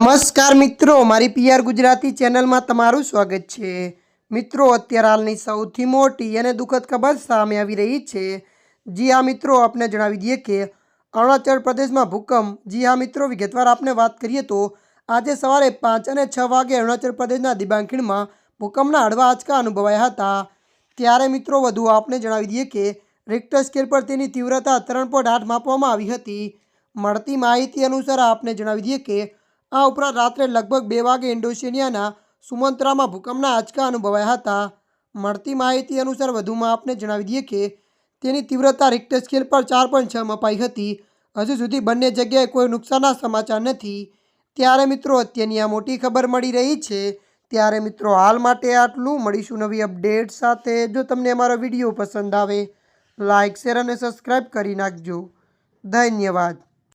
નમસ્કાર મિત્રો, મારી પીઆર ગુજરાતી ચેનલમાં તમારું સ્વાગત છે। મિત્રો, અત્યારે હાલની સૌથી મોટી અને દુઃખદ ખબર સામે આવી રહી છે। જી હા મિત્રો, આપને જણાવી દઈએ કે અરુણાચલ પ્રદેશમાં ભૂકંપ। જી હા મિત્રો, વિગતવાર આપને વાત કરીએ તો આજે સવારે 5 અને 6 વાગે અરુણાચલ પ્રદેશના દિબાંગ ખીણમાં ભૂકંપના હળવા આંચકા અનુભવાયા હતા। ત્યારે મિત્રો વધુ આપને જણાવી દઈએ કે રિક્ટર સ્કેલ પર તેની તીવ્રતા 3.8 માપવામાં આવી હતી। મળતી માહિતી અનુસાર આપને જણાવી દઈએ કે આ ઉપરાંત રાત્રે લગભગ 2 વાગે ઇન્ડોનેશિયાના સુમત્રામાં ભૂકંપના આંચકા અનુભવાયા હતા। મળતી માહિતી અનુસાર વધુમાં આપને જણાવી દઈએ કે તેની તીવ્રતા રિક્ટર સ્કેલ પર 4.6 મપાઈ હતી। હજુ સુધી બંને જગ્યાએ કોઈ નુકસાનના સમાચાર નથી। ત્યારે મિત્રો અત્યારની આ મોટી ખબર મળી રહી છે। ત્યારે મિત્રો હાલ માટે આટલું। મળીશું નવી અપડેટ સાથે। જો તમને અમારો વિડીયો પસંદ આવે લાઇક, શેર અને સબસ્ક્રાઈબ કરી નાખજો। ધન્યવાદ।